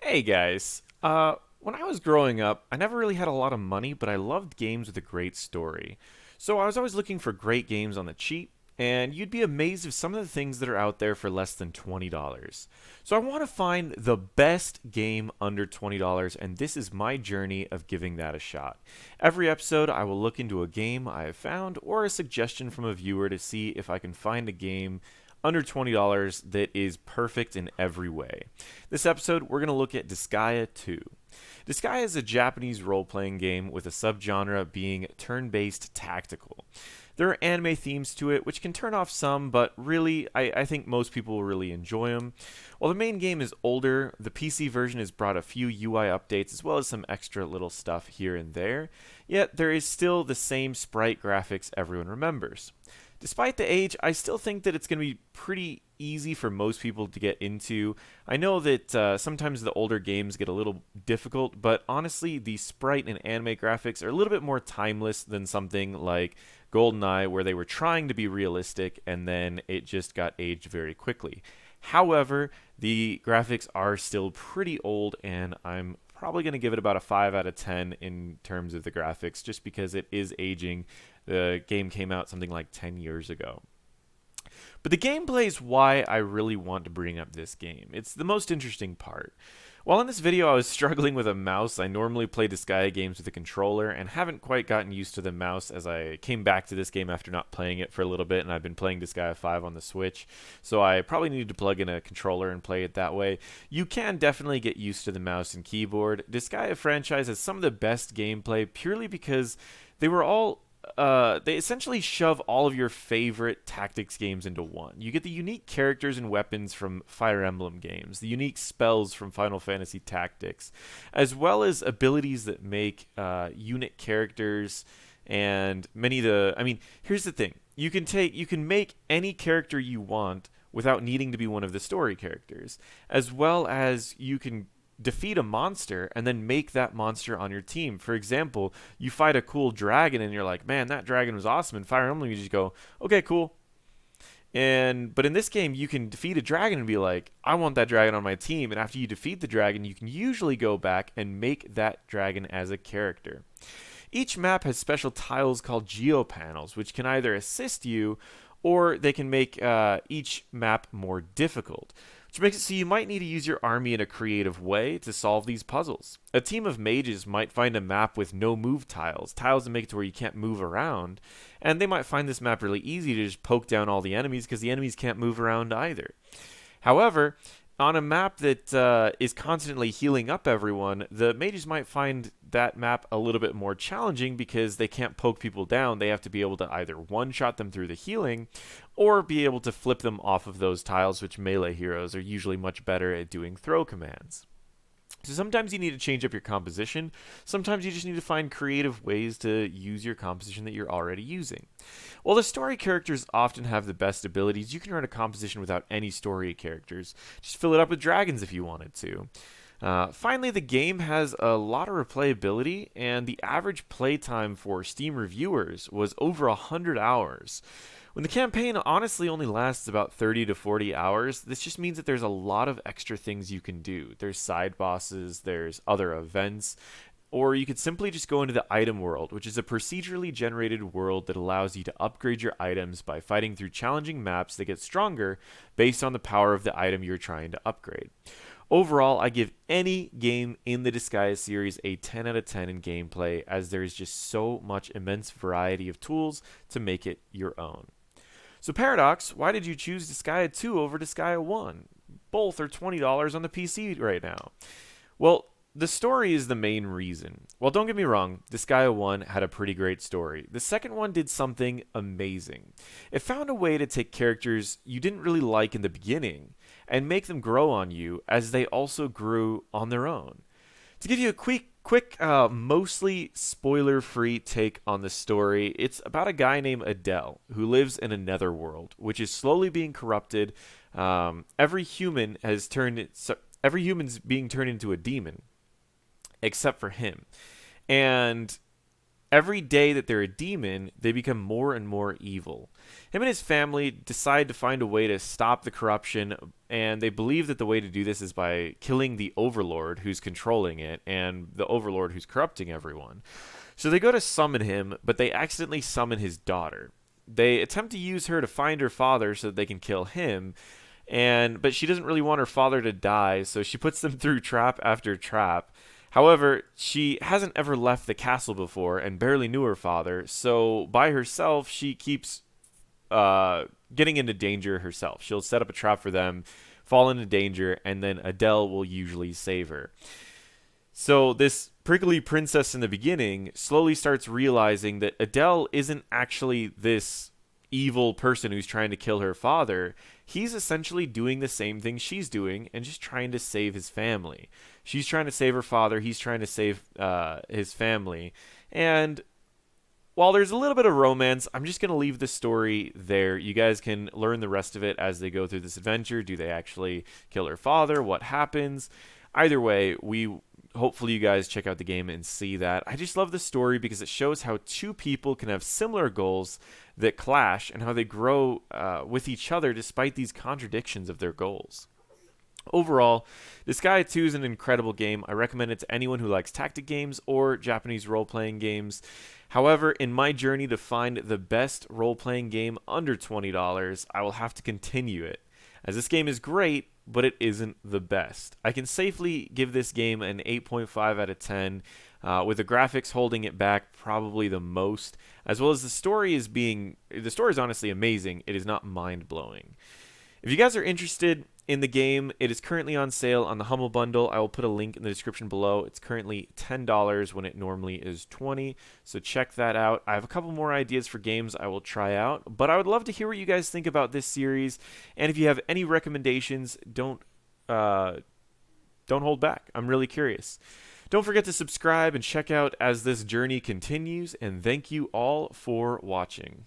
Hey guys. When I was growing up, I never really had a lot of money, but I loved games with a great story. So I was always looking for great games on the cheap, and you'd be amazed of some of the things that are out there for less than $20. So I want to find the best game under $20, and this is my journey of giving that a shot. Every episode, I will look into a game I have found or a suggestion from a viewer to see if I can find a game under $20 that is perfect in every way. This episode, we're going to look at Disgaea 2. Disgaea is a Japanese role playing game with a subgenre being turn based tactical. There are anime themes to it, which can turn off some, but really, I think most people will really enjoy them. While the main game is older, the PC version has brought a few UI updates as well as some extra little stuff here and there, yet there is still the same sprite graphics everyone remembers. Despite the age, I still think that it's going to be pretty easy for most people to get into. I know that sometimes the older games get a little difficult, but honestly, the sprite and anime graphics are a little bit more timeless than something like GoldenEye, where they were trying to be realistic and then it just got aged very quickly. However, the graphics are still pretty old, and I'm probably going to give it about a 5 out of 10 in terms of the graphics, just because it is aging. The game came out something like 10 years ago. But the gameplay is why I really want to bring up this game. It's the most interesting part. While in this video I was struggling with a mouse, I normally play Disgaea games with a controller and haven't quite gotten used to the mouse as I came back to this game after not playing it for a little bit, and I've been playing Disgaea 5 on the Switch, so I probably needed to plug in a controller and play it that way. You can definitely get used to the mouse and keyboard. Disgaea franchise has some of the best gameplay purely because they were all they essentially shove all of your favorite tactics games into one. You get the unique characters and weapons from Fire Emblem games, the unique spells from Final Fantasy Tactics, as well as abilities that make unit characters and many of the. I mean, here's the thing: you can make any character you want without needing to be one of the story characters, as well as you can defeat a monster and then make that monster on your team. For example, you fight a cool dragon and you're like, man, that dragon was awesome. In Fire Emblem, you just go, okay, cool. But in this game, you can defeat a dragon and be like, I want that dragon on my team. And after you defeat the dragon, you can usually go back and make that dragon as a character. Each map has special tiles called geopanels, which can either assist you or they can make each map more difficult, which makes it so you might need to use your army in a creative way to solve these puzzles. A team of mages might find a map with no move tiles, tiles that make it to where you can't move around, and they might find this map really easy to just poke down all the enemies because the enemies can't move around either. However, on a map that is constantly healing up everyone, the mages might find that map a little bit more challenging because they can't poke people down. They have to be able to either one-shot them through the healing or be able to flip them off of those tiles, which melee heroes are usually much better at doing throw commands. So sometimes you need to change up your composition. Sometimes you just need to find creative ways to use your composition that you're already using. While the story characters often have the best abilities, you can run a composition without any story characters. Just fill it up with dragons if you wanted to. Finally, the game has a lot of replayability, and the average playtime for Steam reviewers was over 100 hours. When the campaign honestly only lasts about 30 to 40 hours, this just means that there's a lot of extra things you can do. There's side bosses, there's other events, or you could simply just go into the item world, which is a procedurally generated world that allows you to upgrade your items by fighting through challenging maps that get stronger based on the power of the item you're trying to upgrade. Overall, I give any game in the Disgaea series a 10 out of 10 in gameplay, as there is just so much immense variety of tools to make it your own. So Paradox, why did you choose Disgaea 2 over Disgaea 1? Both are $20 on the PC right now. Well, the story is the main reason. Well, don't get me wrong, Disgaea 1 had a pretty great story. The second one did something amazing. It found a way to take characters you didn't really like in the beginning and make them grow on you as they also grew on their own. To give you a quick, mostly spoiler-free take on the story, it's about a guy named Adele who lives in a netherworld, which is slowly being corrupted. Every human's being turned into a demon, except for him. And Every day that they're a demon, they become more and more evil. Him and his family decide to find a way to stop the corruption, and they believe that the way to do this is by killing the Overlord who's controlling it and the Overlord who's corrupting everyone. So they go to summon him, but they accidentally summon his daughter. They attempt to use her to find her father so that they can kill him, but she doesn't really want her father to die, so she puts them through trap after trap. However, she hasn't ever left the castle before and barely knew her father, so by herself, she keeps getting into danger herself. She'll set up a trap for them, fall into danger, and then Adele will usually save her. So this prickly princess in the beginning slowly starts realizing that Adele isn't actually this evil person who's trying to kill her father. He's essentially doing the same thing she's doing and just trying to save his family. She's trying to save her father. He's trying to save his family. And while there's a little bit of romance, I'm just going to leave the story there. You guys can learn the rest of it as they go through this adventure. Do they actually kill her father? What happens? Either way, hopefully you guys check out the game and see that. I just love the story because it shows how two people can have similar goals that clash and how they grow with each other despite these contradictions of their goals. Overall, Disgaea 2 is an incredible game. I recommend it to anyone who likes tactic games or Japanese role-playing games. However, in my journey to find the best role-playing game under $20, I will have to continue it, as this game is great, but it isn't the best. I can safely give this game an 8.5 out of 10, with the graphics holding it back probably the most, as well as the story is honestly amazing. It is not mind-blowing. If you guys are interested in the game, it is currently on sale on the Humble Bundle. I will put a link in the description below. It's currently $10 when it normally is $20, so check that out. I have a couple more ideas for games I will try out, but I would love to hear what you guys think about this series, and if you have any recommendations, don't hold back. I'm really curious. Don't forget to subscribe and check out as this journey continues, and thank you all for watching.